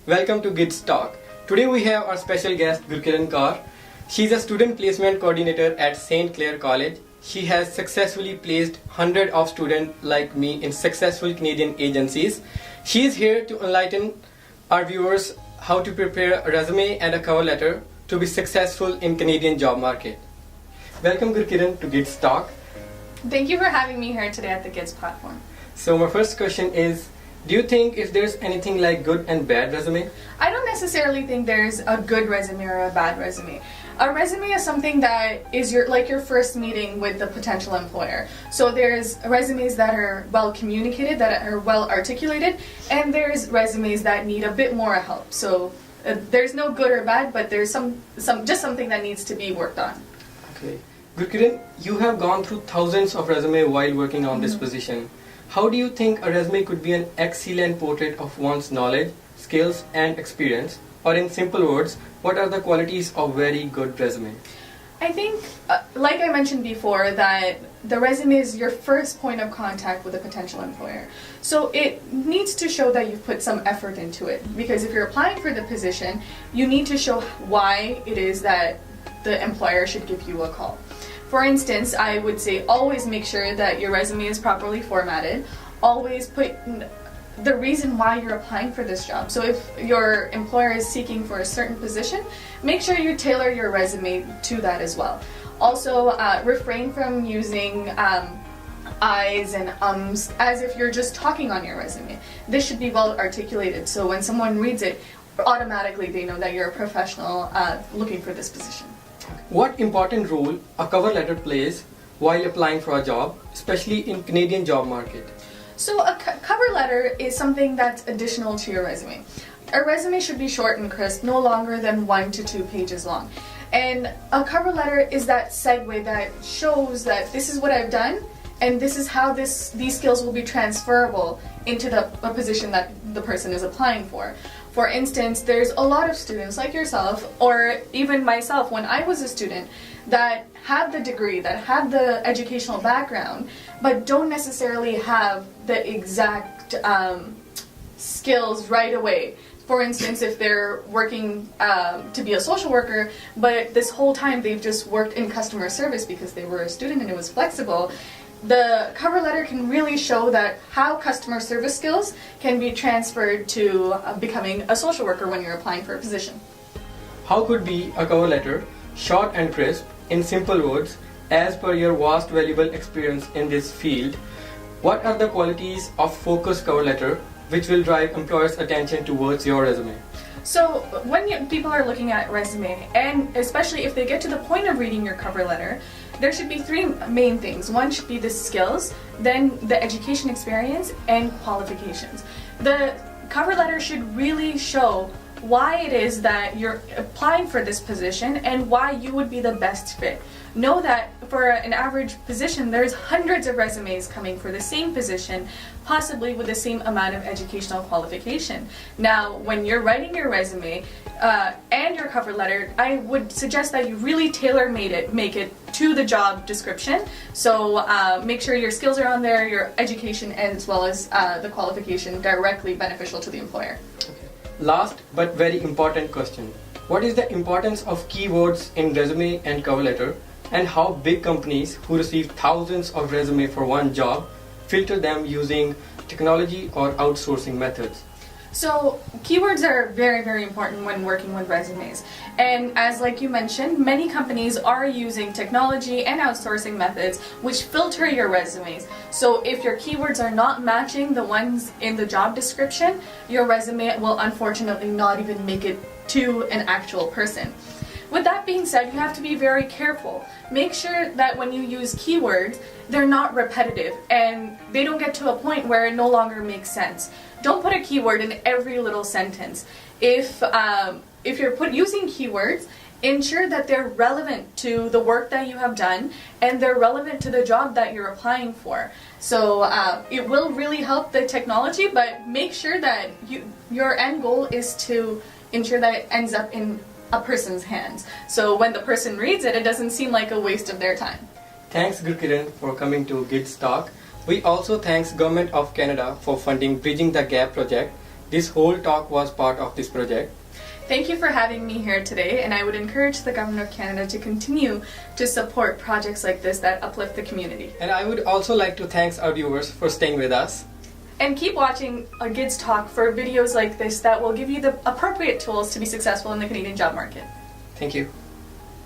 Welcome to Gids Talk. Today we have our special guest Gurkiran Kaur. She's a student placement coordinator at St. Clair College. She has successfully placed hundreds of students like me in successful Canadian agencies. She is here to enlighten our viewers how to prepare a resume and a cover letter to be successful in Canadian job market. Welcome Gurkiran to Gids Talk. Thank you for having me here today at the Gids platform. So my first question is, do you think if there's anything like good and bad resume? I don't necessarily think there's a good resume or a bad resume. A resume is something that is your first meeting with the potential employer. So there's resumes that are well communicated, that are well articulated, and there's resumes that need a bit more help. So there's no good or bad, but there's just something that needs to be worked on. Okay. Gurkiran, you have gone through thousands of resumes while working on this position. How do you think a resume could be an excellent portrait of one's knowledge, skills and experience? Or in simple words, what are the qualities of very good resume? I think, like I mentioned before, that the resume is your first point of contact with a potential employer. So it needs to show that you've put some effort into it. Because if you're applying for the position, you need to show why it is that the employer should give you a call. For instance, I would say always make sure that your resume is properly formatted. Always put the reason why you're applying for this job. So if your employer is seeking for a certain position, make sure you tailor your resume to that as well. Also, refrain from using I's and ums as if you're just talking on your resume. This should be well articulated, so when someone reads it, automatically they know that you're a professional looking for this position. What important role a cover letter plays while applying for a job, especially in Canadian job market? So a cover letter is something that's additional to your resume. A resume should be short and crisp, no longer than 1 to 2 pages long. And a cover letter is that segue that shows that this is what I've done and this is how these skills will be transferable into a position that the person is applying for. For instance, there's a lot of students like yourself, or even myself when I was a student, that have the degree, that have the educational background, but don't necessarily have the exact skills right away. For instance, if they're working to be a social worker, but this whole time they've just worked in customer service because they were a student and it was flexible, the cover letter can really show that how customer service skills can be transferred to becoming a social worker when you're applying for a position. How could be a cover letter short and crisp in simple words as per your vast valuable experience in this field? What are the qualities of focused cover letter which will drive employers' attention towards your resume? So when people are looking at resume, and especially if they get to the point of reading your cover letter, there should be 3 main things. One should be the skills, then the education experience, and qualifications. The cover letter should really show why it is that you're applying for this position and why you would be the best fit. Know that for an average position, there's hundreds of resumes coming for the same position, possibly with the same amount of educational qualification. Now, when you're writing your resume and your cover letter, I would suggest that you really make it to the job description. So make sure your skills are on there, your education, as well as the qualification directly beneficial to the employer. Last but very important question. What is the importance of keywords in resume and cover letter, and how big companies who receive thousands of resumes for one job filter them using technology or outsourcing methods? So keywords are very, very important when working with resumes. And as like you mentioned, many companies are using technology and outsourcing methods which filter your resumes. So if your keywords are not matching the ones in the job description, your resume will unfortunately not even make it to an actual person. With that being said, you have to be very careful. Make sure that when you use keywords, they're not repetitive and they don't get to a point where it no longer makes sense. Don't put a keyword in every little sentence. If you're using keywords, ensure that they're relevant to the work that you have done and they're relevant to the job that you're applying for. So it will really help the technology, but make sure that your end goal is to ensure that it ends up in a person's hands. So when the person reads it, it doesn't seem like a waste of their time. Thanks Gurkiran for coming to Gids Talk. We also thanks Government of Canada for funding Bridging the Gap project. This whole talk was part of this project. Thank you for having me here today, and I would encourage the Government of Canada to continue to support projects like this that uplift the community. And I would also like to thank our viewers for staying with us. And keep watching GIDS Talk for videos like this that will give you the appropriate tools to be successful in the Canadian job market. Thank you.